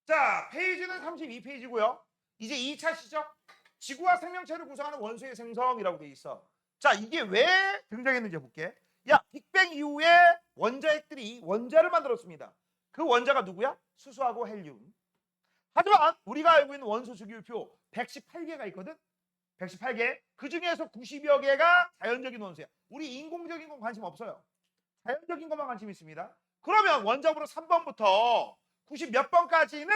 자, 페이지는 32페이지고요. 이제 2차 시죠. 지구와 생명체를 구성하는 원소의 생성이라고 돼 있어. 자, 이게 왜 등장했는지 볼게. 야, 빅뱅 이후에 원자핵들이 원자를 만들었습니다. 그 원자가 누구야? 수소하고 헬륨. 하지만 우리가 알고 있는 원소 주기율표 118개가 있거든. 118개. 그 중에서 90여 개가 자연적인 원소야. 우리 인공적인 건 관심 없어요. 자연적인 것만 관심 있습니다. 그러면 원자번호 3번부터 90 몇 번까지는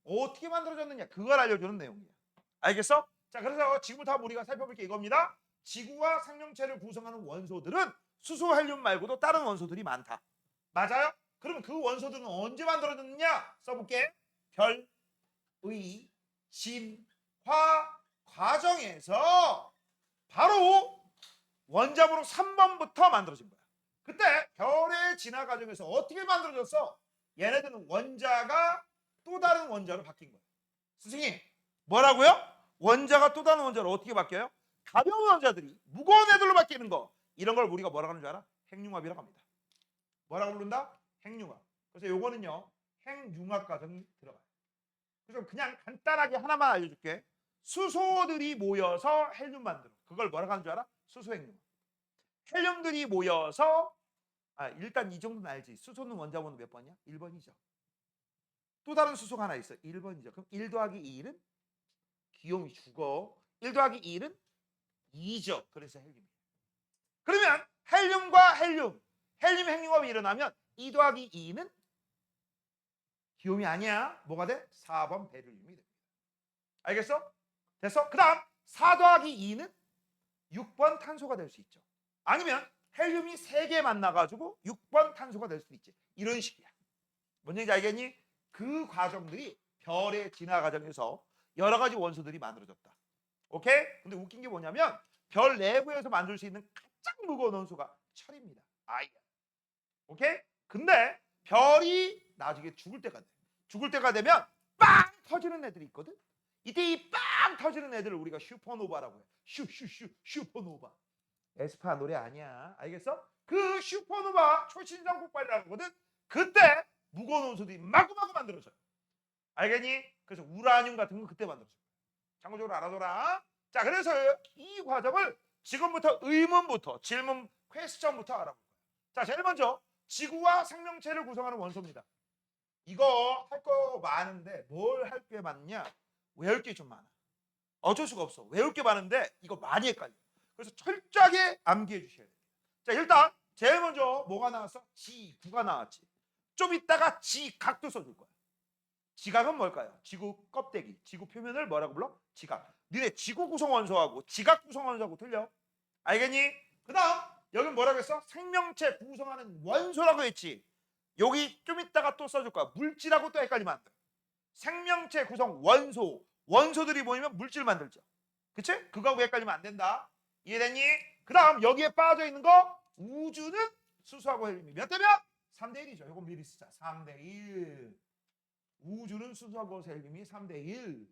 어떻게 만들어졌느냐, 그걸 알려주는 내용이야. 알겠어? 자, 그래서 지금부터 우리가 살펴볼 게 이겁니다. 지구와 생명체를 구성하는 원소들은 수소, 헬륨 말고도 다른 원소들이 많다. 맞아요? 그러면 그 원소들은 언제 만들어졌느냐 써볼게. 별, 의, 진화 과정에서 바로 원자번호 3번부터 만들어진 거야. 그때 별의 진화 과정에서 어떻게 만들어졌어? 얘네들은 원자가 또 다른 원자로 바뀐 거야. 선생님, 뭐라고요? 원자가 또 다른 원자로 어떻게 바뀌어요? 가벼운 원자들이 무거운 애들로 바뀌는 거. 이런 걸 우리가 뭐라고 하는 줄 알아? 핵융합이라고 합니다. 뭐라고 부른다? 핵융합. 그래서 요거는요, 핵융합 과정이 들어가요. 그래서 그냥 간단하게 하나만 알려줄게. 수소들이 모여서 헬륨 만들어. 그걸 뭐라고 하는 줄 알아? 수소핵융합. 헬륨들이 모여서 일단 이 정도는 알지. 수소는 원자번호 몇 번이야? 1번이죠. 또 다른 수소가 하나 있어. 1번이죠. 그럼 1 더하기 1은 기용이 죽어. 1 더하기 1은 2죠. 그래서 헬륨이에요. 그러면 헬륨과 헬륨, 헬륨 핵융합이 일어나면 2 더하기 2는 기용이 아니야. 뭐가 돼? 4번 베릴륨이 됩니다. 알겠어? 됐어? 그 다음 4 더하기 2는 6번 탄소가 될 수 있죠. 아니면 헬륨이 3개 만나가지고 6번 탄소가 될 수도 있지. 이런 식이야. 뭔지 알겠니? 그 과정들이 별의 진화 과정에서 여러 가지 원소들이 만들어졌다. 오케이? 근데 웃긴 게 뭐냐면 별 내부에서 만들 수 있는 가장 무거운 원소가 철입니다. 아이야. 오케이? 근데 별이 나중에 죽을 때가 돼. 죽을 때가 되면 빵 터지는 애들이 있거든. 이때 이 빵 터지는 애들을 우리가 슈퍼노바라고 해. 슈퍼노바. 에스파 노래 아니야. 알겠어? 그 슈퍼노바 초신성 폭발이라는 거거든. 그때 무거운 원소들이 마구마구 만들어져요. 알겠니? 그래서 우라늄 같은 거 그때 만들어져요. 참고적으로 알아둬라. 자, 그래서 이 과정을 지금부터 의문부터 질문 퀘스천부터 알아볼 거예요. 자, 제일 먼저 지구와 생명체를 구성하는 원소입니다. 이거 할 거 많은데 뭘 할 게 많냐? 외울 게 좀 많아. 어쩔 수가 없어. 외울 게 많은데 이거 많이 헷갈려. 그래서 철저하게 암기해 주셔야 돼요. 자, 일단 제일 먼저 뭐가 나왔어? 지구가 나왔지. 좀 이따가 지각도 써줄 거야. 지각은 뭘까요? 지구 껍데기, 지구 표면을 뭐라고 불러? 지각. 니네 지구 구성 원소하고 지각 구성 원소하고 틀려? 알겠니? 그 다음 여기 뭐라고 했어? 생명체 구성하는 원소라고 했지. 여기 좀 이따가 또 써줄 거야. 물질하고 또 헷갈리면 안 돼. 생명체 구성 원소, 원소들이 모이면 물질 만들죠. 그치? 그거하고 헷갈리면 안 된다. 이해됐니? 그 다음 여기에 빠져 있는 거 우주는 수소하고 헬륨이 몇 대 몇? 3대 1이죠. 이거 미리 쓰자. 3대 1. 우주는 수소하고 헬륨이 3대 1.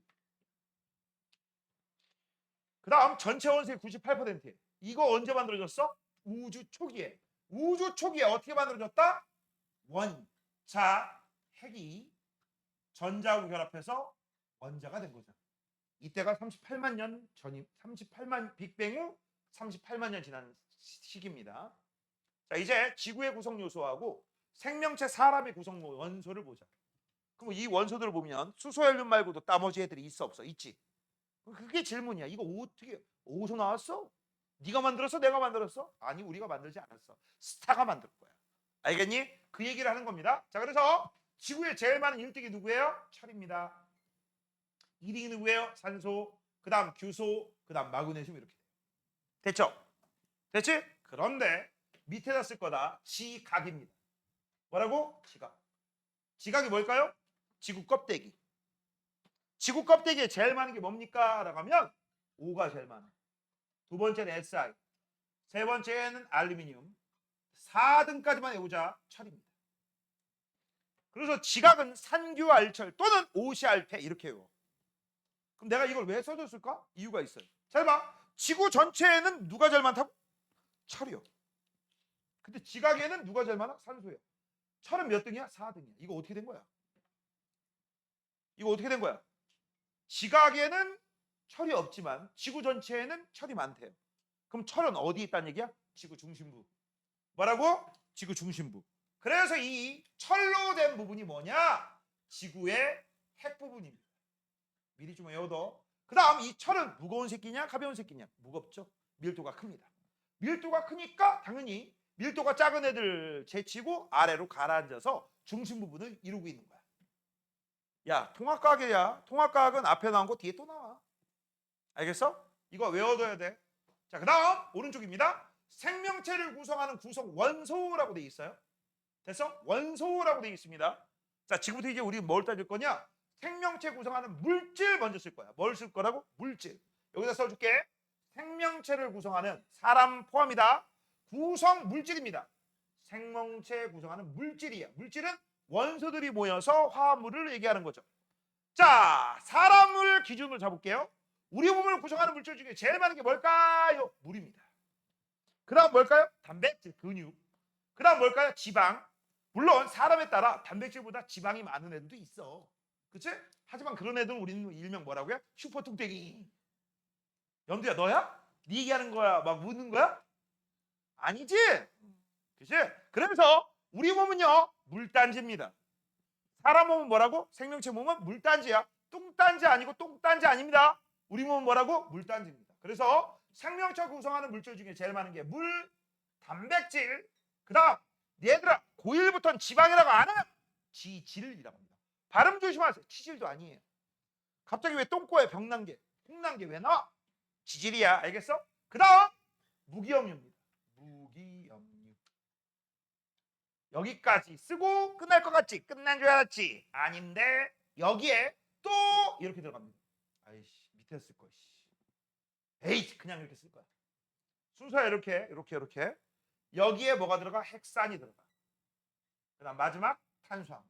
그 다음 전체 원소의 98%. 이거 언제 만들어졌어? 우주 초기에. 우주 초기에 어떻게 만들어졌다? 원자, 핵이 전자하고 결합해서 원자가 된 거죠. 이때가 38만 년 전이 38만 빅뱅 후 38만 년 지난 시기입니다. 자, 이제 지구의 구성 요소하고 생명체 사람의 구성 원소를 보자. 그럼 이 원소들을 보면 수소, 헬륨 말고도 나머지 애들이 있어 없어? 있지. 그게 질문이야. 이거 어떻게 어디서 나왔어? 네가 만들었어? 내가 만들었어? 아니, 우리가 만들지 않았어. 스타가 만들 거야. 알겠니? 그 얘기를 하는 겁니다. 자, 그래서 지구에 제일 많은 1등이 누구예요? 철입니다. 2등이 누구예요? 산소, 그 다음 규소, 그 다음 마그네슘. 이렇게 됐죠? 됐지? 그런데 밑에다 쓸 거다. 지각입니다. 뭐라고? 지각. 지각이 뭘까요? 지구 껍데기. 지구 껍데기에 제일 많은 게 뭡니까? 라고 하면 O가 제일 많아요. 두 번째는 Si, 세 번째는 알루미늄, 4등까지만 외우자. 철입니다. 그래서 지각은 산규알철 또는 오시알패 이렇게 외워. 그럼 내가 이걸 왜 써줬을까? 이유가 있어요. 잘 봐. 지구 전체에는 누가 제일 많다고? 철이요. 근데 지각에는 누가 제일 많아? 산소예요. 철은 몇 등이야? 4등이야. 이거 어떻게 된 거야? 이거 어떻게 된 거야? 지각에는 철이 없지만 지구 전체에는 철이 많대요. 그럼 철은 어디에 있다는 얘기야? 지구 중심부. 뭐라고? 지구 중심부. 그래서 이 철로 된 부분이 뭐냐? 지구의 핵 부분입니다. 미리 좀 외워둬. 그 다음 이 철은 무거운 새끼냐 가벼운 새끼냐? 무겁죠. 밀도가 큽니다. 밀도가 크니까 당연히 밀도가 작은 애들 제치고 아래로 가라앉아서 중심 부분을 이루고 있는 거야. 야, 통합과학이야. 통합과학은 앞에 나온 거 뒤에 또 나와. 알겠어? 이거 외워둬야 돼. 자, 그 다음 오른쪽입니다. 생명체를 구성하는 구성 원소라고 돼 있어요. 됐어? 원소라고 돼 있습니다. 자, 지금부터 이제 우리 뭘 따질 거냐? 생명체 구성하는 물질 먼저 쓸 거야. 뭘 쓸 거라고? 물질. 여기다 써줄게. 생명체를 구성하는 사람 포함이다. 구성 물질입니다. 생명체 구성하는 물질이야. 물질은 원소들이 모여서 화합물을 얘기하는 거죠. 자, 사람을 기준으로 잡을게요. 우리 몸을 구성하는 물질 중에 제일 많은 게 뭘까요? 물입니다. 그 다음 뭘까요? 단백질, 근육. 그 다음 뭘까요? 지방. 물론 사람에 따라 단백질보다 지방이 많은 애들도 있어. 그치? 하지만 그런 애들은 우리는 일명 뭐라고요? 슈퍼 뚱땡이. 연두야, 너야? 네 얘기하는 거야? 막 묻는 거야? 아니지? 그치? 그래서 우리 몸은요, 물단지입니다. 사람 몸은 뭐라고? 생명체 몸은 물단지야. 뚱단지 아니고 똥단지 아닙니다. 우리 몸은 뭐라고? 물단지입니다. 그래서 생명체 구성하는 물질 중에 제일 많은 게 물, 단백질, 그 다음 얘들아 고1부터는 지방이라고 안 해요. 지질이라고 합니다. 발음 조심하세요. 치질도 아니에요. 갑자기 왜 똥꼬에 병난 게, 홍난 게 왜 나와? 지질이야. 알겠어? 그 다음 무기염류입니다. 무기염류. 여기까지 쓰고 끝날 것 같지? 끝난 줄 알았지? 아닌데 여기에 또 이렇게 들어갑니다. 아이씨 밑에 쓸 거야. 에이 그냥 이렇게 쓸 거야. 순서야 이렇게. 여기에 뭐가 들어가? 핵산이 들어가. 그 다음 마지막 탄수화물.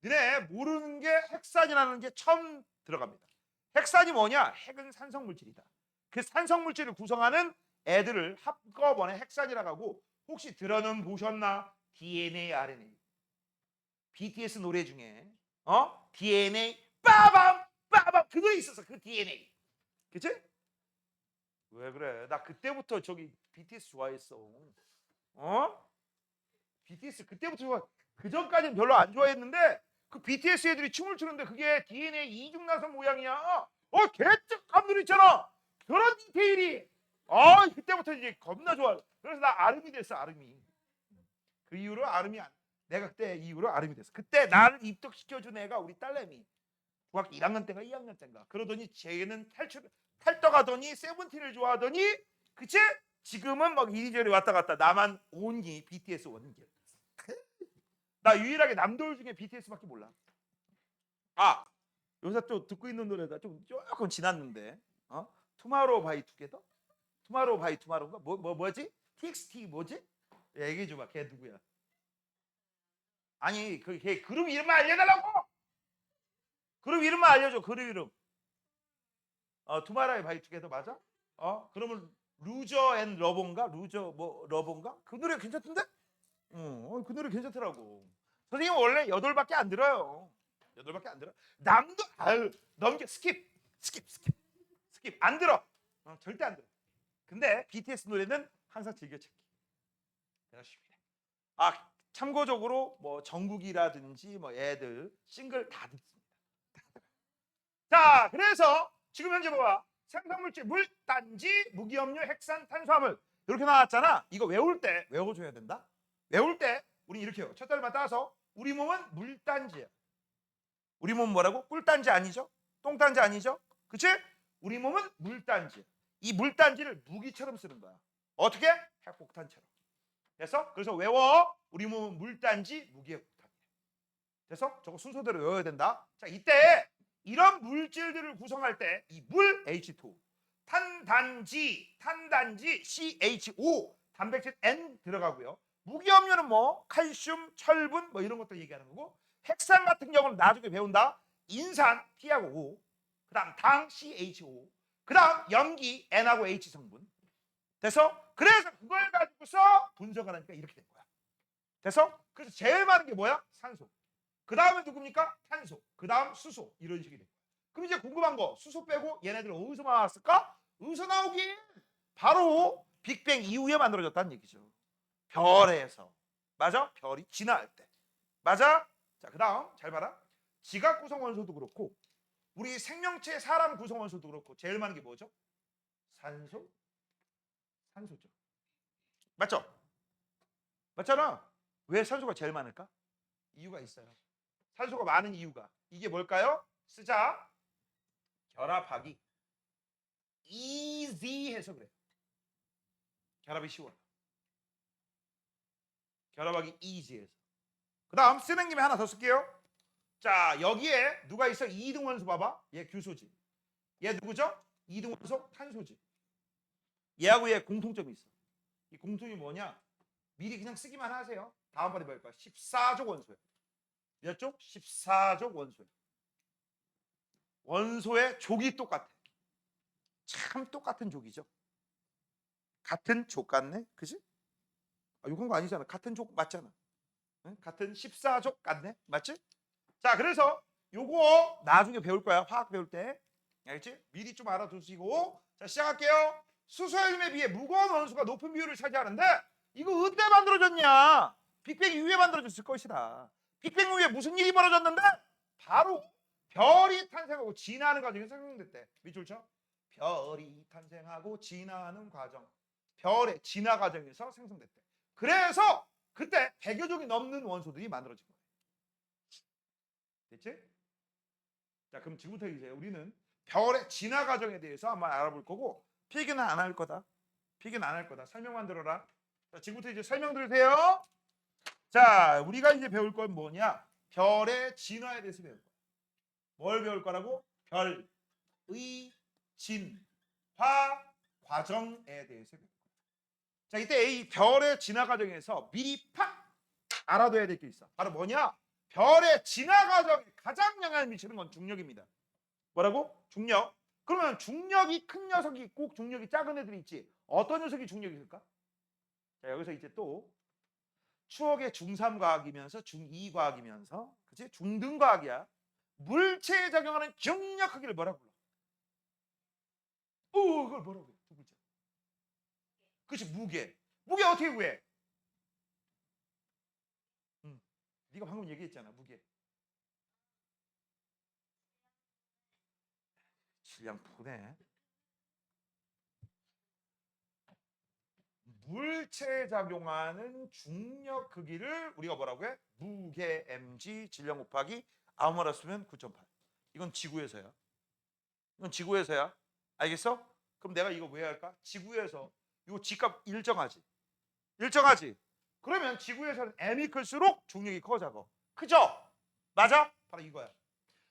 너네 모르는 게 핵산이라는 게 처음 들어갑니다. 핵산이 뭐냐? 핵은 산성물질이다. 그 산성물질을 구성하는 애들을 한꺼번에 핵산이라고 하고, 혹시 들어는 보셨나? DNA, RNA. BTS 노래 중에 DNA 빠밤 빠밤 그거 있었어. 그 DNA. 그치? 왜 그래? 나 그때부터 저기 BTS 좋아했어. BTS 그때부터 좋아. 그 전까지는 별로 안 좋아했는데 그 BTS 애들이 춤을 추는데 그게 DNA 이중나선 모양이야. 개쩍감들 있잖아. 그런 디테일이. 그때부터 이제 겁나 좋아. 그래서 나 아름이 됐어. 아름이. 그 이후로 아름이 내가 그때 이후로 아름이 됐어. 그때 나를 입덕시켜준 애가 우리 딸내미. 중학교 1학년 때인가 2학년 때인가. 그러더니 쟤는 탈떡하더니 세븐틴을 좋아하더니 그치? 지금은 막 이리저리 왔다 갔다. 나만 온기 BTS 원길. 나 유일하게 남돌 중에 BTS밖에 몰라. 요새 또 듣고 있는 노래가 좀 조금 지났는데 투마로우 바이 투게더? 투마로우 바이 투마로우인가? 뭐지? TXT 뭐지? 얘기해 줘봐. 걔 누구야? 아니 걔 그룹 이름만 알려달라고. 그룹 이름만 알려줘. 그룹 이름. 투마로우 바이 투게더 맞아? 그러면 루저 앤 러버인가? 루저 뭐 러버인가? 그 노래 괜찮던데? 그 노래 괜찮더라고. 선생님 원래 8밖에 안 들어요. 8밖에 안 들어. 남도 넘겨 스킵 안 들어. 절대 안 들어. 근데 BTS 노래는 항상 즐겨찾기. 그렇습니다. 참고적으로 뭐 정국이라든지 뭐 애들 싱글 다 듣습니다. 자, 그래서 지금 현재 봐봐. 생성물질 물단지, 무기염류, 핵산, 탄수화물 이렇게 나왔잖아. 이거 외울 때 외워줘야 된다. 외울 때 우리 이렇게 해요. 첫 달만 따서 우리 몸은 물단지야. 우리 몸은 뭐라고? 꿀단지 아니죠? 똥단지 아니죠? 그치? 우리 몸은 물단지. 이 물단지를 무기처럼 쓰는 거야. 어떻게? 핵폭탄처럼. 됐어? 그래서 외워. 우리 몸은 물단지, 무기의 폭탄이야. 됐어? 저거 순서대로 외워야 된다. 자, 이때 이런 물질들을 구성할 때 이 물 H2, 탄단지 CHO, 단백질 N 들어가고요. 무기염료는 뭐 칼슘, 철분 뭐 이런 것들 얘기하는 거고, 핵산 같은 경우는 나중에 배운다. 인산 T하고 O, 그다음 당 CHO, 그다음 염기 N하고 H 성분. 됐어? 그래서 그걸 가지고서 분석을 하니까 이렇게 된 거야. 됐어? 그래서 제일 많은 게 뭐야? 산소. 그 다음에 누굽니까? 탄소. 그 다음 수소. 이런 식이 돼요. 그럼 이제 궁금한 거, 수소 빼고 얘네들 어디서 나왔을까? 어디서 나오긴? 바로 빅뱅 이후에 만들어졌다는 얘기죠. 별에서. 맞아? 별이 진화할 때. 맞아? 자, 그 다음 잘 봐라. 지각 구성 원소도 그렇고 우리 생명체 사람 구성 원소도 그렇고 제일 많은 게 뭐죠? 산소? 산소죠. 맞죠? 맞잖아. 왜 산소가 제일 많을까? 이유가 있어요. 산소가 많은 이유가 이게 뭘까요? 쓰자. 결합하기 easy 해서 그래. 결합이 쉬워요. 결합하기 easy 해서. 그 다음 쓰는 김에 하나 더 쓸게요. 자, 여기에 누가 있어? 이등원소 봐봐. 얘 규소지. 얘 누구죠? 이등원소 탄소지. 얘하고 얘 공통점이 있어. 이 공통이 뭐냐? 미리 그냥 쓰기만 하세요. 다음번에 볼 거야. 14족 원소예요. 몇 족? 14족 원소예요. 원소의 족이 똑같아. 참 똑같은 족이죠. 같은 족 같네? 그지? 아, 욕한 거 아니잖아. 같은 족 맞잖아. 응? 같은 14족 같네? 맞지? 자, 그래서 요거 나중에 배울 거야. 화학 배울 때. 알겠지? 미리 좀 알아두시고. 자, 시작할게요. 수소헬륨에 비해 무거운 원소가 높은 비율을 차지하는데 이거 어때 만들어졌냐? 빅뱅 이후에 만들어졌을 것이다. 빅뱅 이후에 무슨 일이 벌어졌는데? 바로 별이 탄생하고 진화하는 과정에서 생성됐대. 밑줄 쳐. 별이 탄생하고 진화하는 과정. 별의 진화 과정에서 생성됐대. 그래서 그때 100여 종이 넘는 원소들이 만들어진 거예요. 됐지? 자, 그럼 지금부터 이제 우리는 별의 진화 과정에 대해서 한번 알아볼 거고 필기는 안 할 거다. 필기는 안 할 거다. 설명만 들어라. 자, 지금부터 이제 설명 들으세요. 자, 우리가 이제 배울 건 뭐냐? 별의 진화에 대해서 배울 거야. 뭘 배울 거라고? 별의 진화 과정에 대해서 배울 거야. 자, 이때 이 별의 진화 과정에서 미리 팍 알아둬야 될 게 있어. 바로 뭐냐? 별의 진화 과정에 가장 영향을 미치는 건 중력입니다. 뭐라고? 중력. 그러면 중력이 큰 녀석이 있고 중력이 작은 애들이 있지. 어떤 녀석이 중력이 클까? 자, 여기서 이제 또 추억의 중3 과학이면서 중2 과학이면서 그치? 중등 과학이야. 물체에 작용하는 중력 크기를 뭐라고 불러? 그걸 뭐라고 해? 두 글자. 그치, 무게. 무게 어떻게 구해? 네가 방금 얘기했잖아, 무게. 질량 푸네. 물체에 작용하는 중력 크기를 우리가 뭐라고 해? 무게 mg 질량 곱하기 아무거나 쓰면 9.8. 이건 지구에서야. 이건 지구에서야. 알겠어? 그럼 내가 이거 왜 할까? 지구에서 이 G값 일정하지. 일정하지. 그러면 지구에서는 m이 클수록 중력이 커 작아. 크죠? 맞아? 바로 이거야.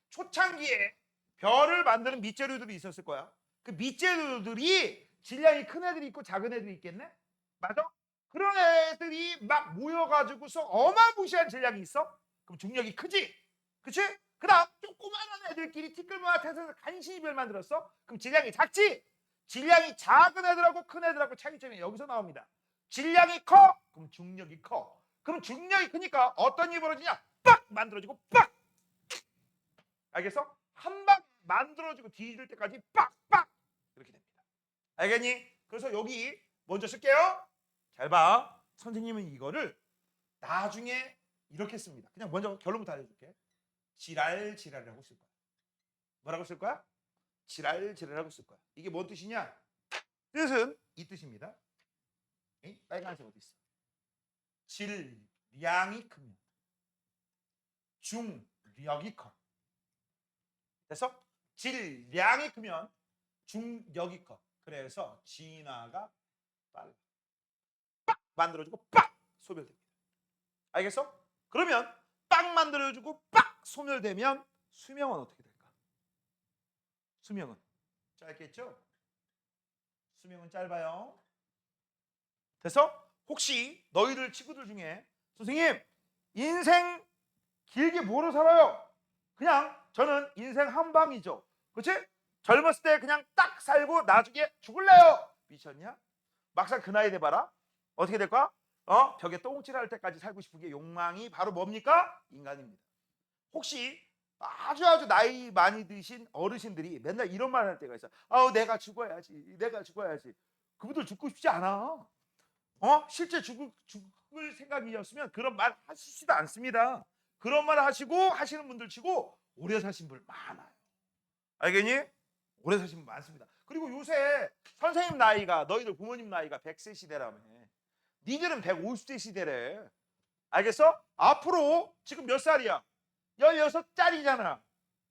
초창기에 별을 만드는 밑재료들이 있었을 거야. 그 밑재료들이 질량이 큰 애들이 있고 작은 애들이 있겠네? 맞아? 그런 애들이 막 모여가지고서 어마무시한 질량이 있어? 그럼 중력이 크지? 그치? 그 다음 조그마한 애들끼리 티끌모아태서 간신히 별 만들었어? 그럼 질량이 작지? 질량이 작은 애들하고 큰 애들하고 차이점이 여기서 나옵니다. 질량이 커? 그럼 중력이 커. 그럼 중력이 크니까 어떤 일이 벌어지냐? 빡! 만들어지고 빡! 알겠어? 한 방에 만들어지고 뒤질 때까지 빡빡 이렇게 됩니다. 알겠니? 그래서 여기 먼저 쓸게요. 잘 봐. 선생님은 이거를 나중에 이렇게 씁니다. 그냥 먼저 결론부터 알려줄게. 지랄지랄이라고 쓸 거야. 뭐라고 쓸 거야? 지랄지랄이라고 쓸 거야. 이게 뭔 뜻이냐? 뜻은 이 뜻입니다. 빨간색 어디 있어? 질량이 크면 중력이 커. 그래서 질량이 크면 중력이 커. 그래서 진화가 빨라. 빡 만들어주고 빡 소멸됩니다. 알겠어? 그러면 빡 만들어주고 빡 소멸되면 수명은 어떻게 될까? 수명은 짧겠죠? 수명은 짧아요. 그래서 혹시 너희들 친구들 중에 선생님 인생 길게 뭐로 살아요? 그냥 저는 인생 한 방이죠. 그렇지? 젊었을 때 그냥 딱 살고 나중에 죽을래요. 미쳤냐? 막상 그 나이 돼봐라. 어떻게 될까? 벽에 똥칠할 때까지 살고 싶은 게 욕망이 바로 뭡니까? 인간입니다. 혹시 아주 나이 많이 드신 어르신들이 맨날 이런 말 할 때가 있어. 아우 내가 죽어야지. 내가 죽어야지. 그분들 죽고 싶지 않아. 실제 죽을 생각이었으면 그런 말 하시지도 않습니다. 그런 말 하시고 하시는 분들 치고 오래 사신 분 많아요. 알겠니? 오래 사신 분 많습니다. 그리고 요새 선생님 나이가 너희들 부모님 나이가 100세 시대라며. 니들은 150세 시대래. 알겠어? 앞으로 지금 몇 살이야? 16짜리잖아.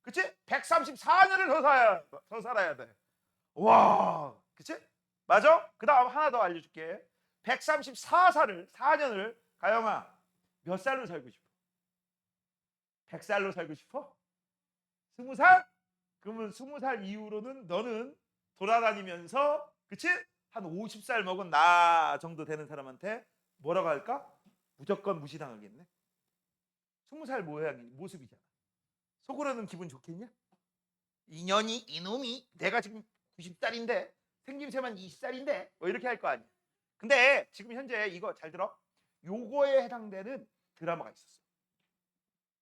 그치? 134년을 더 살아야 돼. 와, 그치? 맞아? 그 다음 하나 더 알려줄게. 134살을 4년을 가영아 몇 살로 살고 싶어? 100살로 살고 싶어? 20살? 그러면 20살 이후로는 너는 돌아다니면서 그치? 한 50살 먹은 나 정도 되는 사람한테 뭐라고 할까? 무조건 무시당하겠네. 20살 모습이잖아. 속으로는 기분 좋겠냐? 이년이 이놈이 내가 지금 90살인데 생김새만 20살인데 뭐 이렇게 할 거 아니야. 근데 지금 현재 이거 잘 들어. 요거에 해당되는 드라마가 있었어.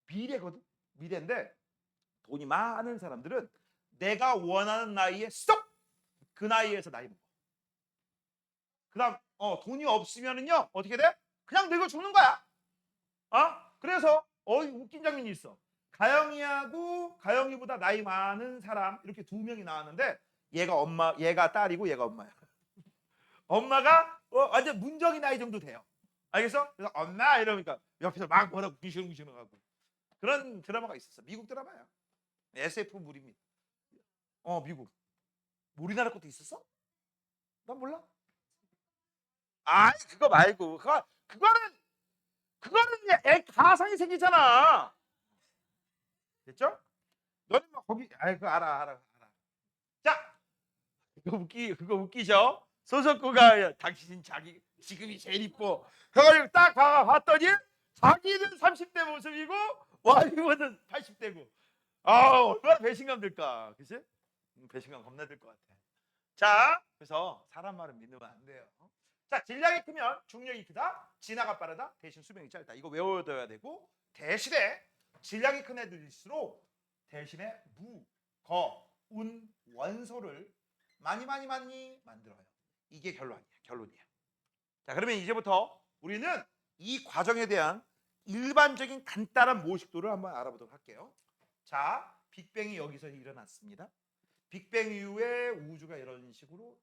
미래거든. 미래인데 돈이 많은 사람들은 내가 원하는 나이에 쏙 그 나이에서 나이 먹어. 그다음 돈이 없으면은요 어떻게 돼? 그냥 늙어 죽는 거야. 그래서 웃긴 장면이 있어. 가영이보다 나이 많은 사람 이렇게 두 명이 나왔는데 얘가 딸이고 얘가 엄마야. 엄마가 완전 문정이 나이 정도 돼요. 알겠어? 그래서 엄마 이러니까 옆에서 막 뭐라고 귀시렁귀시렁하고 그런 드라마가 있었어. 미국 드라마야. SF물입니다. 미국. 우리나라 것도 있었어? 난 몰라. 그거 말고 그거는 애 가상이 생기잖아. 됐죠? 너는 막 거기 그거 알아. 자, 그거 웃기죠? 소속구가 당신 지금이 제일 이뻐. 그걸 딱 봤더니 자기는 30대 모습이고 와이프는 80대고. 얼마나 배신감 들까, 그치? 배신감 겁나 들 것 같아. 자, 그래서 사람 말은 믿으면 안 돼요. 자, 질량이 크면 중력이 크다, 진화가 빠르다, 대신 수명이 짧다. 이거 외워둬야 되고 대신에 질량이 큰 애들일수록 대신에 무, 거, 운, 원소를 많이 만들어요. 이게 결론이야. 자, 그러면 이제부터 우리는 이 과정에 대한 일반적인 간단한 모식도를 한번 알아보도록 할게요. 자, 빅뱅이 여기서 일어났습니다. 빅뱅 이후에 우주가 이런 식으로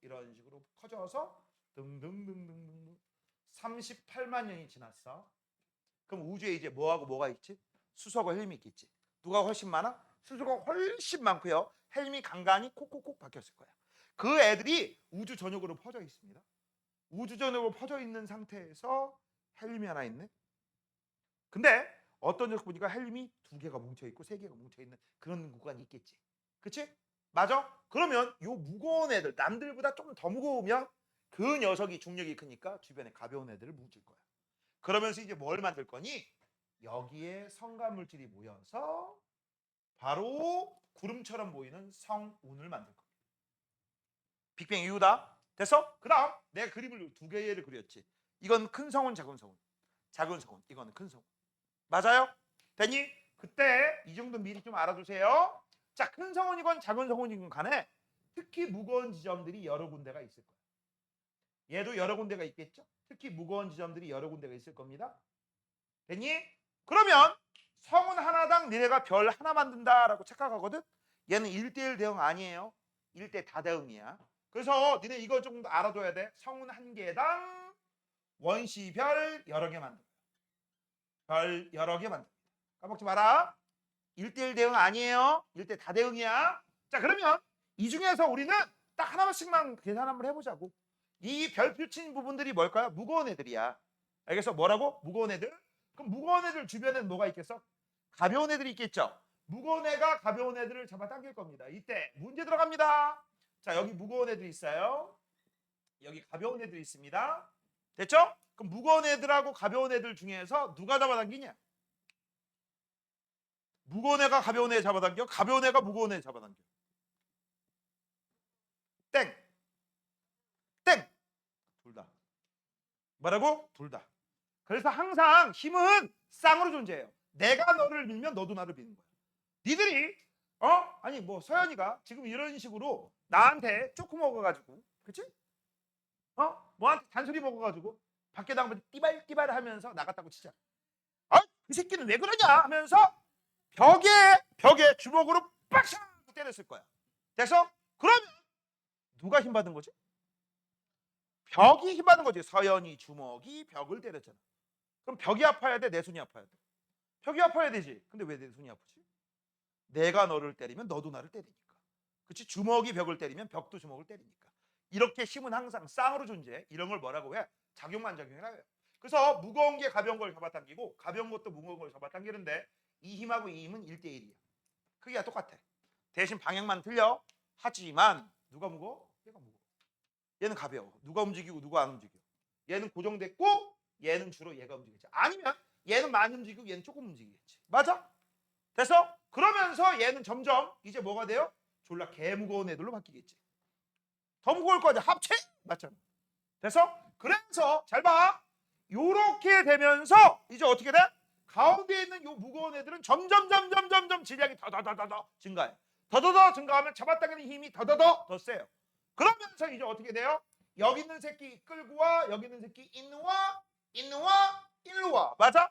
커져서 등등등등등 38만 년이 지났어. 그럼 우주에 이제 뭐하고 뭐가 있지? 수소가 헬미 있겠지. 누가 훨씬 많아? 수소가 훨씬 많고요. 헬미 간간이 콕콕콕 박혔을 거야. 그 애들이 우주 전역으로 퍼져 있습니다. 우주 전역으로 퍼져 있는 상태에서 헬륨이 하나 있네. 근데 어떤 녀석 보니까 헬륨이 2개가 뭉쳐 있고 3개가 뭉쳐 있는 그런 구간이 있겠지. 그치? 맞아? 그러면 요 무거운 애들, 남들보다 좀 더 무거우면 그 녀석이 중력이 크니까 주변에 가벼운 애들을 뭉칠 거야. 그러면서 이제 뭘 만들 거니? 여기에 성간 물질이 모여서 바로 구름처럼 보이는 성운을 만들 겁니다. 빅뱅 이후다. 됐어? 그 다음 내가 그림을 2개를 그렸지. 이건 큰 성운, 작은 성운. 작은 성운, 이거는 큰 성운. 맞아요? 됐니? 그때 이 정도 미리 좀 알아두세요. 자, 큰 성운이건 작은 성운이건 간에 특히 무거운 지점들이 여러 군데가 있을 거예요. 얘도 여러 군데가 있겠죠? 특히 무거운 지점들이 여러 군데가 있을 겁니다. 됐니? 그러면 성운 하나당 니네가 별 하나 만든다라고 착각하거든? 얘는 1대1 대응 아니에요. 1대 다대응이야. 그래서 니네 이거 좀 더 알아둬야 돼. 성운 한 개당 원시별 여러 개 만듭니다. 별 여러 개 만듭니다. 까먹지 마라. 1대1 대응 아니에요. 1대 다대응이야. 자, 그러면 이 중에서 우리는 딱 하나씩만 계산 한번 해보자고. 이 별표 친 부분들이 뭘까요? 무거운 애들이야. 알겠어? 뭐라고? 무거운 애들. 그럼 무거운 애들 주변에는 뭐가 있겠어? 가벼운 애들이 있겠죠. 무거운 애가 가벼운 애들을 잡아당길 겁니다. 이때 문제 들어갑니다. 자, 여기 무거운 애들이 있어요. 여기 가벼운 애들이 있습니다. 됐죠? 그럼 무거운 애들하고 가벼운 애들 중에서 누가 잡아당기냐? 무거운 애가 가벼운 애 잡아당겨? 가벼운 애가 무거운 애 잡아당겨? 땡! 땡! 둘 다. 뭐라고? 둘 다. 그래서 항상 힘은 쌍으로 존재해요. 내가 너를 밀면 너도 나를 미는 거야. 니들이 아니 뭐 서연이가 지금 이런 식으로 나한테 쪼크 먹어가지고, 그치? 뭐한테 잔소리 먹어가지고 밖에 나가면 띠발띠발 하면서 나갔다고 치자. 그 새끼는 왜 그러냐 하면서 벽에 주먹으로 빡샥 때렸을 거야. 됐어? 그러면 누가 힘 받은 거지? 벽이 힘 받은 거지. 서연이 주먹이 벽을 때렸잖아. 그럼 벽이 아파야 돼? 내 손이 아파야 돼? 벽이 아파야 되지. 근데 왜 내 손이 아프지? 내가 너를 때리면 너도 나를 때리니까. 그렇지? 주먹이 벽을 때리면 벽도 주먹을 때리니까. 이렇게 힘은 항상 쌍으로 존재해. 이런 걸 뭐라고 해? 작용만작용이라고 해요. 그래서 무거운 게 가벼운 걸 잡아당기고 가벼운 것도 무거운 걸 잡아당기는데 이 힘하고 이 힘은 1대1이야. 크기가 똑같아. 대신 방향만 틀려. 하지만 누가 무거워? 얘가 무거워. 얘는 가벼워. 누가 움직이고 누가 안 움직여. 얘는 고정됐고 얘는 주로 얘가 움직이지. 아니면 얘는 많이 움직이고 얘는 조금 움직이겠지. 맞아? 됐어? 그러면서 얘는 점점 이제 뭐가 돼요? 졸라 개무거운 애들로 바뀌겠지. 더 무거울 거지. 합체? 맞잖아. 됐어? 그래서 잘 봐. 요렇게 되면서 이제 어떻게 돼? 가운데 있는 요 무거운 애들은 점점 질량이 더더더 증가해. 더더더 증가하면 잡아당기는 힘이 더더더 더 세요. 그러면서 이제 어떻게 돼요? 여기 있는 새끼 끌고 와. 여기 있는 새끼 일로 와. 일로 와. 맞아?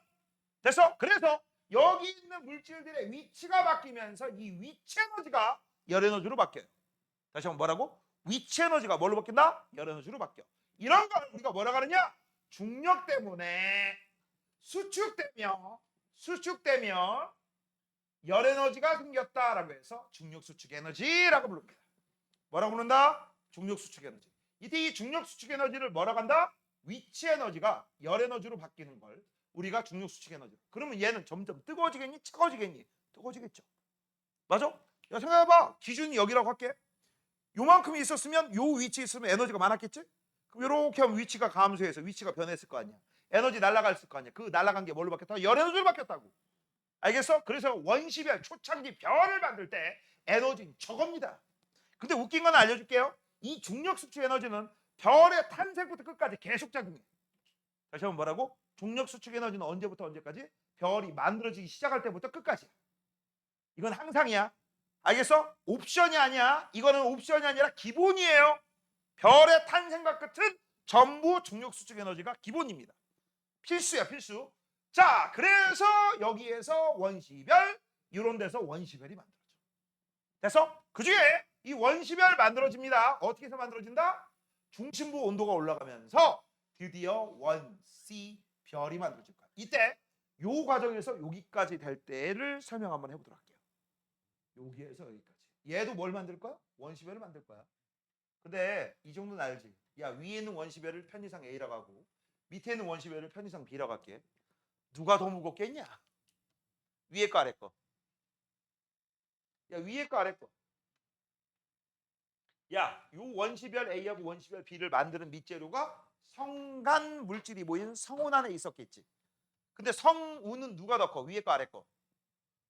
됐어? 그래서 여기 있는 물질들의 위치가 바뀌면서 이 위치 에너지가 열 에너지로 바뀌어요. 다시 한번 뭐라고? 위치 에너지가 뭘로 바뀐다? 열 에너지로 바뀌어. 이런 걸 우리가 뭐라고 하느냐? 중력 때문에 수축되면 열 에너지가 생겼다라고 해서 중력 수축 에너지라고 부릅니다. 뭐라고 부른다? 중력 수축 에너지. 이때 이 중력 수축 에너지를 뭐라고 한다? 위치 에너지가 열 에너지로 바뀌는 걸 우리가 중력 수축 에너지. 그러면 얘는 점점 뜨거워지겠니? 차가워지겠니? 뜨거워지겠죠. 맞아? 야, 생각해봐. 기준이 여기라고 할게. 요만큼 있었으면 요 위치에 있으면 에너지가 많았겠지? 그럼 이렇게 하면 위치가 감소해서 위치가 변했을 거 아니야. 에너지 날아갔을 거 아니야. 그 날아간 게 뭘로 바뀌었다? 열 에너지로 바뀌었다고. 알겠어? 그래서 원시별, 초창기 별을 만들 때 에너지는 저겁니다. 근데 웃긴 건 알려줄게요. 이 중력 수축 에너지는 별의 탄생부터 끝까지 계속 작용해. 다시 한번 뭐라고? 중력 수축 에너지는 언제부터 언제까지? 별이 만들어지기 시작할 때부터 끝까지야. 이건 항상이야. 알겠어? 옵션이 아니야. 이거는 옵션이 아니라 기본이에요. 별의 탄생과 끝은 전부 중력 수축 에너지가 기본입니다. 필수야, 필수. 자, 그래서 여기에서 원시별, 이런 데서 원시별이 만들어져. 됐어? 그 중에 이 원시별 만들어집니다. 어떻게 해서 만들어진다? 중심부 온도가 올라가면서 드디어 원시별이 만들어질 거야. 이때 요 과정에서 여기까지 될 때를 설명 한번 해보도록 할게요. 여기에서 여기까지. 얘도 뭘 만들 거야? 원시별을 만들 거야. 근데 이 정도는 알지? 야, 위에 있는 원시별을 편의상 A라고 하고 밑에 있는 원시별을 편의상 B라고 할게. 누가 더 무겁겠냐? 위에 거 아래 거. 야, 위에 거 아래 거. 야, 요 원시별 A하고 원시별 B를 만드는 밑재료가 성간 물질이 모인 성운 안에 있었겠지. 근데 성운은 누가 더 커? 위에 거 아래 거.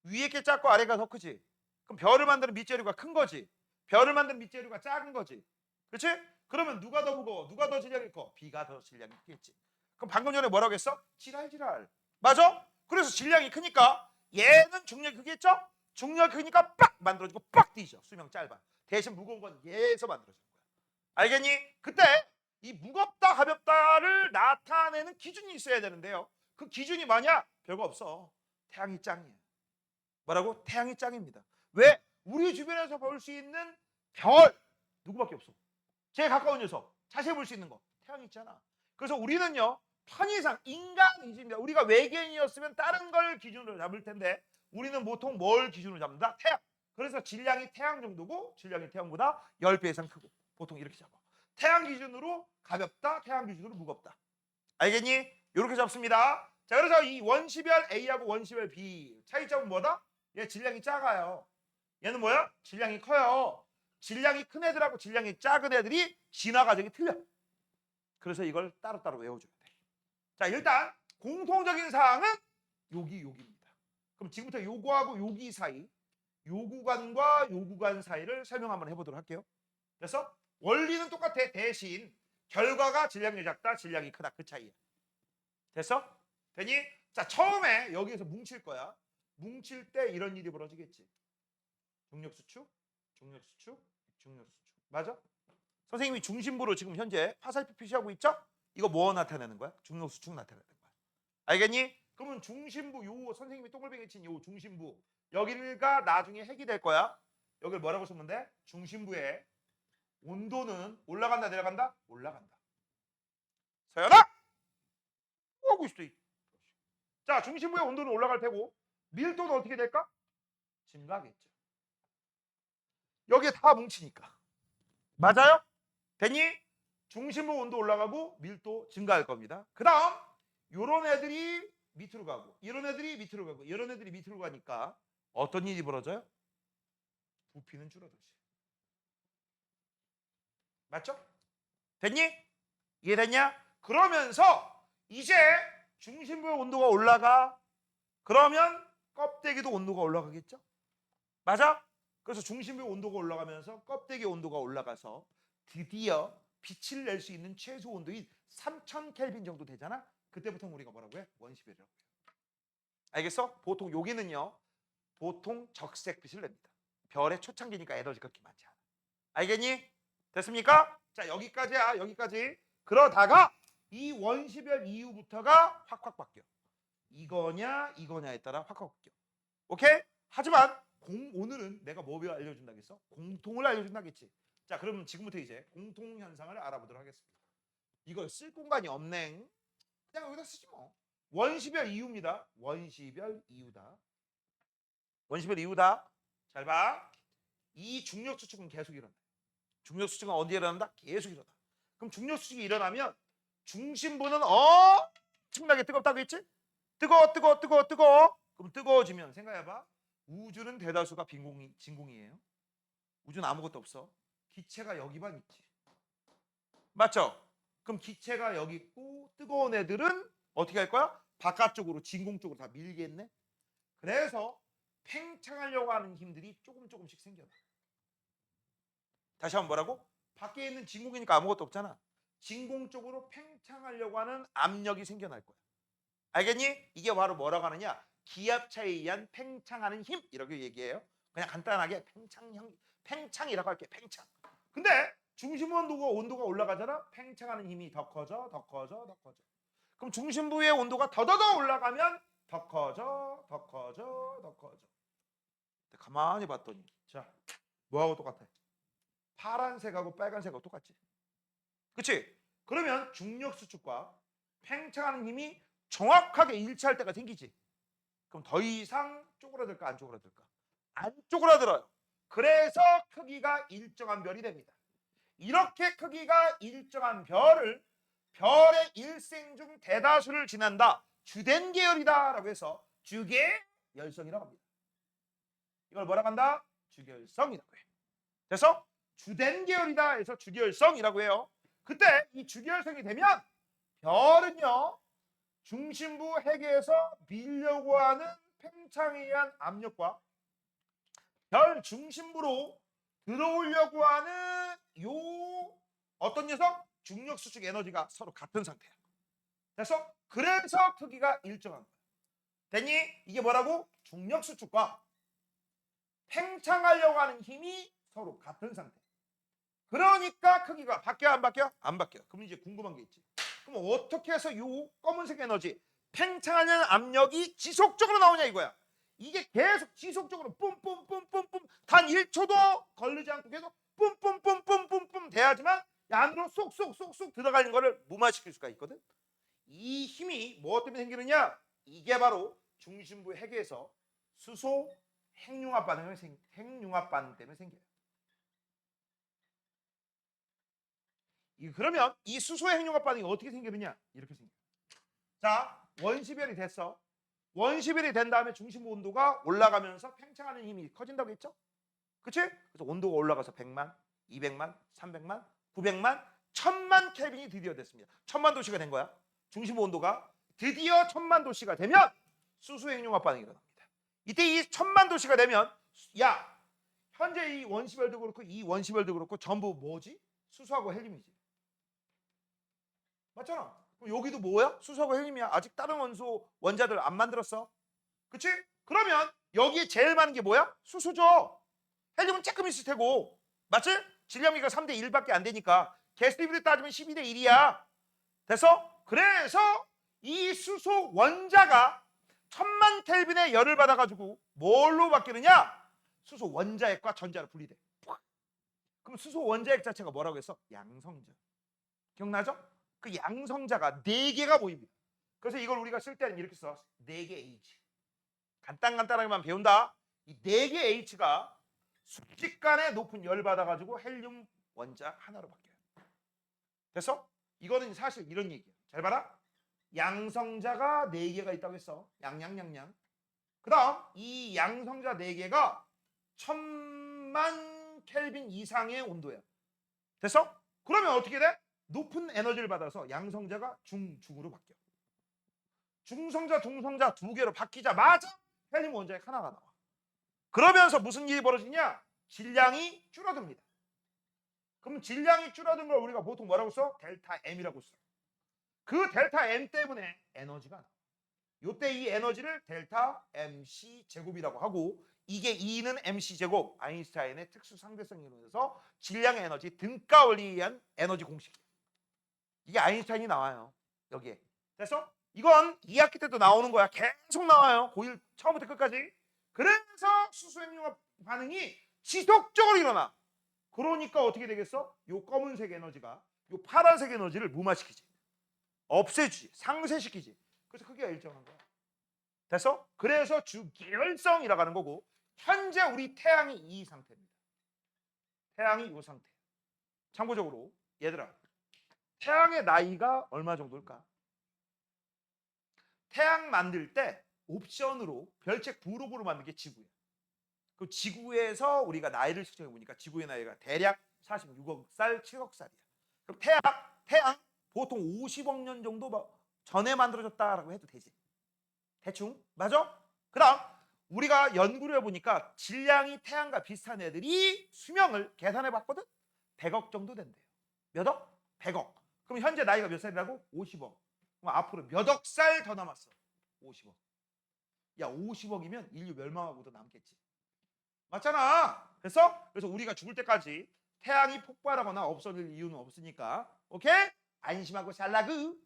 위에 게 작고 아래가 더 크지. 그럼 별을 만드는 밑재료가 큰 거지. 별을 만드는 밑재료가 작은 거지. 그렇지? 그러면 누가 더 무거워? 누가 더 질량이 커? B가 더 질량이 크겠지. 그럼 방금 전에 뭐라고 했어? 지랄. 맞아? 그래서 질량이 크니까 얘는 중력이 크겠죠? 중력이 크니까 빡 만들어지고 빡 뒤져. 수명 짧아. 대신 무거운 건 얘에서 만들어지는 거야. 알겠니? 그때 이 무겁다 가볍다를 나타내는 기준이 있어야 되는데요. 그 기준이 뭐냐? 별거 없어. 태양이 짱이야. 뭐라고? 태양이 짱입니다. 왜? 우리 주변에서 볼 수 있는 별 누구밖에 없어. 제일 가까운 녀석 자세히 볼 수 있는 거 태양이 있잖아. 그래서 우리는요 편의상 인간이지입니다. 우리가 외계인이었으면 다른 걸 기준으로 잡을 텐데 우리는 보통 뭘 기준으로 잡는다? 태양. 그래서 질량이 태양 정도고 질량이 태양보다 10배 이상 크고 보통 이렇게 잡아. 태양 기준으로 가볍다, 태양 기준으로 무겁다. 알겠니? 이렇게 잡습니다. 자, 그래서 이 원시별 A하고 원시별 B 차이점은 뭐다? 얘 질량이 작아요. 얘는 뭐야? 질량이 커요. 질량이 큰 애들하고 질량이 작은 애들이 진화 과정이 틀려. 그래서 이걸 따로따로 외워줘야 돼. 자, 일단 공통적인 사항은 여기입니다. 그럼 지금부터 요거하고 여기 사이, 요 구간과 요 구간 사이를 설명 한번 해보도록 할게요. 그래서 원리는 똑같아. 대신 결과가 질량이 작다, 질량이 크다 그 차이야. 됐어? 되니? 자, 처음에 여기에서 뭉칠 거야. 뭉칠 때 이런 일이 벌어지겠지. 중력수축, 중력수축, 중력수축. 맞아? 선생님이 중심부로 지금 현재 화살표 표시하고 있죠? 이거 뭐 나타내는 거야? 중력수축 나타내는 거야. 알겠니? 그러면 중심부, 요 선생님이 동글뱅이 친 요 중심부, 여기가 나중에 핵이 될 거야. 여기를 뭐라고 쓰면 돼? 중심부의 온도는 올라간다 내려간다? 올라간다. 서연아! 뭐 하고 있어? 자, 중심부의 온도는 올라갈 테고 밀도는 어떻게 될까? 증가하겠죠. 여기에 다 뭉치니까. 맞아요? 됐니? 중심부 온도 올라가고 밀도 증가할 겁니다. 그 다음 요런 애들이 밑으로 가고 이런 애들이 밑으로 가고 이런 애들이 밑으로 가니까 어떤 일이 벌어져요? 부피는 줄어들지. 맞죠? 됐니? 이해됐냐? 그러면서 이제 중심부의 온도가 올라가. 그러면 껍데기도 온도가 올라가겠죠? 맞아? 그래서 중심부의 온도가 올라가면서 껍데기 온도가 올라가서 드디어 빛을 낼 수 있는 최소 온도인 3000 켈빈 정도 되잖아? 그때부터 우리가 뭐라고 해? 원시별이라고 해요. 알겠어? 보통 여기는요. 보통 적색빛을 냅니다. 별의 초창기니까 에너지가 그렇게 많지 않아. 알겠니? 됐습니까? 자, 여기까지야. 여기까지. 그러다가 이 원시별 이후부터가 확확 바뀌어. 이거냐 이거냐에 따라 확확 바뀌어. 오케이? 하지만 오늘은 내가 뭐 알려준다겠어? 공통을 알려준다겠지. 자, 그러면 지금부터 이제 공통 현상을 알아보도록 하겠습니다. 이걸 쓸 공간이 없네. 그냥 여기다 쓰지 뭐. 원시별 이유입니다. 원시별 이유다. 원시별 이유다. 잘 봐. 이 중력 수축은 계속 일어나. 중력 수축은 언제 일어난다? 계속 일어나. 그럼 중력 수축이 일어나면 중심부는 엄청나게 뜨겁다고 했지? 뜨거워. 그럼 뜨거워지면 생각해봐. 우주는 대다수가 진공이에요. 우주는 아무것도 없어. 기체가 여기만 있지. 맞죠? 그럼 기체가 여기 있고 뜨거운 애들은 어떻게 할 거야? 바깥쪽으로 진공 쪽으로 다 밀겠네. 그래서 팽창하려고 하는 힘들이 조금씩 생겨나. 다시 한번 뭐라고? 밖에 있는 진공이니까 아무것도 없잖아. 진공 쪽으로 팽창하려고 하는 압력이 생겨날 거야. 알겠니? 이게 바로 뭐라고 하느냐? 기압차에 의한 팽창하는 힘 이렇게 얘기해요. 그냥 간단하게 팽창이라고 할게. 팽창. 근데 중심 온도가 올라가잖아. 팽창하는 힘이 더 커져. 그럼 중심부의 온도가 더더더 올라가면 더 커져. 근데 가만히 봤더니 자, 뭐하고 똑같아? 파란색하고 빨간색하고 똑같지. 그치? 그러면 중력 수축과 팽창하는 힘이 정확하게 일치할 때가 생기지. 그럼 더 이상 쪼그라들까 안 쪼그라들까? 안 쪼그라들어요. 그래서 크기가 일정한 별이 됩니다. 이렇게 크기가 일정한 별을 별의 일생 중 대다수를 지난다. 주된 계열이다 라고 해서 주계열성이라고 합니다. 이걸 뭐라고 한다? 주계열성이라고 해. 그래서 주된 계열이다 해서 주계열성이라고 해요. 그때 이 주계열성이 되면 별은요. 중심부 핵에서 밀려고 하는 팽창에 의한 압력과 별 중심부로 들어오려고 하는 요 어떤 녀석? 중력 수축 에너지가 서로 같은 상태야. 그래서 크기가 일정한 거야. 됐니? 이게 뭐라고? 중력 수축과 팽창하려고 하는 힘이 서로 같은 상태. 그러니까 크기가 바뀌어 안 바뀌어? 안 바뀌어. 그럼 이제 궁금한 게 있지. 그럼 어떻게 해서 요 검은색 에너지 팽창하는 압력이 지속적으로 나오냐 이거야. 이게 계속 지속적으로 뿜뿜 단 1초도 걸리지 않고 계속 뿜뿜 돼야지만 안으로 쏙 들어가는 거를 무마시킬 수가 있거든. 이 힘이 무엇 때문에 생기느냐? 이게 바로 중심부 핵에서 수소 핵융합 반응 때문에 생겨요. 그러면 이 수소 핵융합 반응이 어떻게 생기느냐? 이렇게 생겨요. 자, 원시별이 됐어. 원시별이 된 다음에 중심부 온도가 올라가면서 팽창하는 힘이 커진다고 했죠? 그치? 그래서 온도가 올라가서 100만, 200만, 300만, 900만, 1000만 켈빈이 드디어 됐습니다. 1000만 도씨가 된 거야. 중심부 온도가 드디어 1000만 도씨가 되면 수소 핵융합 반응이 일어납니다. 이때 이 1000만 도씨가 되면 야, 현재 이 원시별도 그렇고 이 원시별도 그렇고 전부 뭐지? 수소하고 헬륨이지. 맞잖아. 그럼 여기도 뭐야? 수소하고 헬륨이야. 아직 다른 원소 원자들 안 만들었어. 그치? 그러면 여기에 제일 많은 게 뭐야? 수소죠. 헬륨은 조금 있을 테고. 맞지? 질량비가 3대 1밖에 안 되니까 개수비로 따지면 12대 1이야. 됐어? 그래서 이 수소 원자가 1000만 켈빈의 열을 받아가지고 뭘로 바뀌느냐? 수소 원자핵과 전자로 분리돼. 그럼 수소 원자핵 자체가 뭐라고 했어? 양성자. 기억나죠? 그 양성자가 4개가 모입니다. 그래서 이걸 우리가 쓸 때는 이렇게 써. 4개 H. 간단하게만 배운다. 이 4개 H가 순식간에 높은 열 받아가지고 헬륨 원자 하나로 바뀌어요. 됐어? 이거는 사실 이런 얘기야. 잘 봐라. 양성자가 4개가 있다고 했어. 양양양양. 그 다음 이 양성자 4개가 1000만 켈빈 이상의 온도야. 됐어? 그러면 어떻게 돼? 높은 에너지를 받아서 양성자가 중으로 바뀌어. 중성자, 동성자 2개로 바뀌자마자 헬륨 원자핵 하나가 나와. 그러면서 무슨 일이 벌어지냐? 질량이 줄어듭니다. 그럼 질량이 줄어든 걸 우리가 보통 뭐라고 써? 델타 M이라고 써. 그 델타 M 때문에 에너지가 나와. 요때 이 에너지를 델타 MC 제곱이라고 하고, 이게 E는 MC 제곱, 아인슈타인의 특수 상대성 이론에서 질량의 에너지 등가 원리에 의한 에너지 공식이야. 이게 아인슈타인이 나와요. 여기에. 됐어? 이건 2학기 때도 나오는 거야. 계속 나와요. 고1 처음부터 끝까지. 그래서 수소핵융합 반응이 지속적으로 일어나. 그러니까 어떻게 되겠어? 요 검은색 에너지가 요 파란색 에너지를 무마시키지. 없애주지. 상쇄시키지. 그래서 크기가 일정한 거야. 됐어? 그래서 주기혈성이라고 하는 거고, 현재 우리 태양이 이 상태입니다. 태양이 이 상태. 참고적으로 얘들아, 태양의 나이가 얼마 정도일까? 태양 만들 때 옵션으로 별책 부록으로 만든 게 지구야. 그 지구에서 우리가 나이를 측정해 보니까 지구의 나이가 대략 46억 살, 7억 살이야. 그럼 태양 보통 50억 년 정도 전에 만들어졌다라고 해도 되지. 대충 맞아? 그다음 우리가 연구를 해보니까 질량이 태양과 비슷한 애들이 수명을 계산해 봤거든. 100억 정도 된대요. 몇 억? 100억. 그럼 현재 나이가 몇 살이라고? 50억. 그럼 앞으로 몇 억 살 더 남았어? 50억. 야, 50억이면 인류 멸망하고도 남겠지. 맞잖아. 그래서 우리가 죽을 때까지 태양이 폭발하거나 없어질 이유는 없으니까. 오케이? 안심하고 살라그.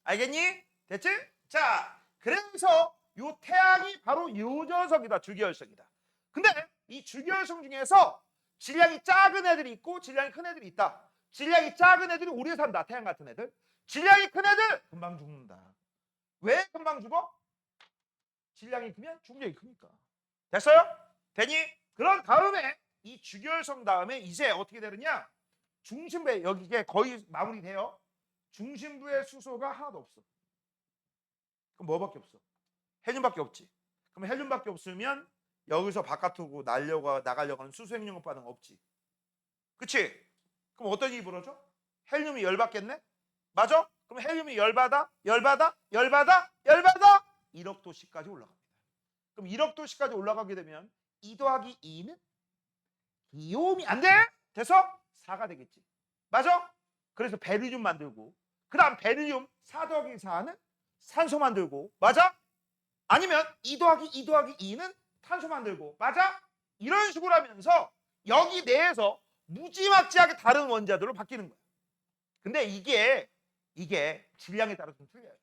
알겠니? 됐지? 자, 그래서 요 태양이 바로 요 녀석이다. 주기혈성이다. 근데 이 주기혈성 중에서 질량이 작은 애들이 있고 질량이 큰 애들이 있다. 질량이 작은 애들이 오래 산다. 태양 같은 애들. 질량이 큰 애들 금방 죽는다. 왜 금방 죽어? 질량이 크면 중력이 크니까. 됐어요? 되니? 그런 다음에 이 주기혈성 다음에 이제 어떻게 되느냐? 중심부에 여기에 거의 마무리돼요. 중심부에 수소가 하나도 없어. 그럼 뭐밖에 없어? 헬륨밖에 없지. 그럼 헬륨밖에 없으면 여기서 바깥으로 나가려고 하는 수소핵융합 반응 없지. 그치? 그럼 어떤 일이 벌어져? 헬륨이 열받겠네? 맞아? 그럼 헬륨이 열받아 1억 도씨까지 올라갑니다. 그럼 1억 도씨까지 올라가게 되면 2 더하기 2는 기온이 안 돼? 돼서 4가 되겠지. 맞아? 그래서 베릴륨 만들고, 그 다음 베릴륨 4 더하기 4는 산소 만들고, 맞아? 아니면 2 더하기 2는 탄소 만들고, 맞아? 이런 식으로 하면서 여기 내에서 무지막지하게 다른 원자들로 바뀌는 거야. 근데 이게 질량에 따라 좀 틀려요.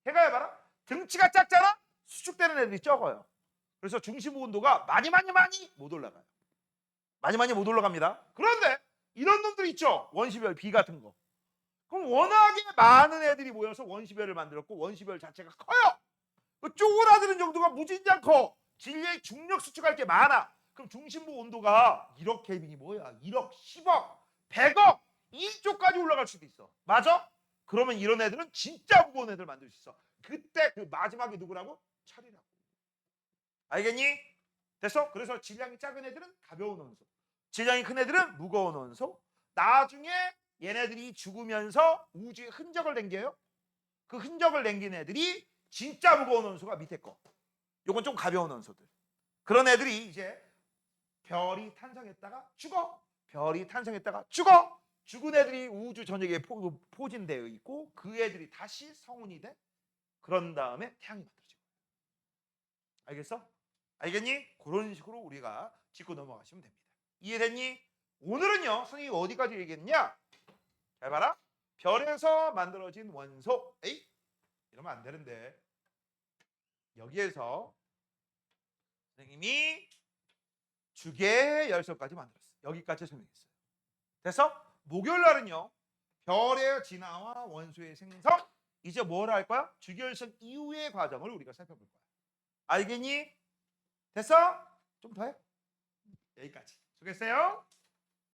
해가 봐라. 등치가 작잖아? 수축되는 애들이 적어요. 그래서 중심부 온도가 많이 못 올라가요. 많이 못 올라갑니다. 그런데 이런 놈들 있죠? 원시별 B 같은 거. 그럼 워낙에 많은 애들이 모여서 원시별을 만들었고, 원시별 자체가 커요. 그 쪼그라드는 정도가 무진장 커. 질량이 중력 수축할 게 많아. 그럼 중심부 온도가 1억 켈빈이 뭐야? 1억, 10억, 100억, 1조까지 올라갈 수도 있어. 맞아? 그러면 이런 애들은 진짜 무거운 애들 만들 수 있어. 그때 그 마지막이 누구라고? 철이라고. 알겠니? 됐어? 그래서 질량이 작은 애들은 가벼운 원소, 질량이 큰 애들은 무거운 원소. 나중에 얘네들이 죽으면서 우주에 흔적을 남겨요. 그 흔적을 남긴 애들이 진짜 무거운 원소가 밑에 거. 요건 좀 가벼운 원소들. 그런 애들이 이제 별이 탄생했다가 죽어. 별이 탄생했다가 죽어. 죽은 애들이 우주 전역에 포진되어 있고 그 애들이 다시 성운이 돼. 그런 다음에 태양이 만들어지고. 알겠어? 알겠니? 그런 식으로 우리가 짚고 넘어가시면 됩니다. 이해됐니? 오늘은요, 선생님이 어디까지 얘기했냐? 잘 봐라. 별에서 만들어진 원소. 에이? 이러면 안 되는데. 여기에서 선생님이 주계 열소까지 만들었어요. 여기까지 설명했어요. 됐어? 목요일 날은요, 별의 진화와 원소의 생성. 이제 뭘 할 거야? 주기열선 이후의 과정을 우리가 살펴볼 거야. 알겠니? 됐어? 좀 더 해. 여기까지. 수고했어요.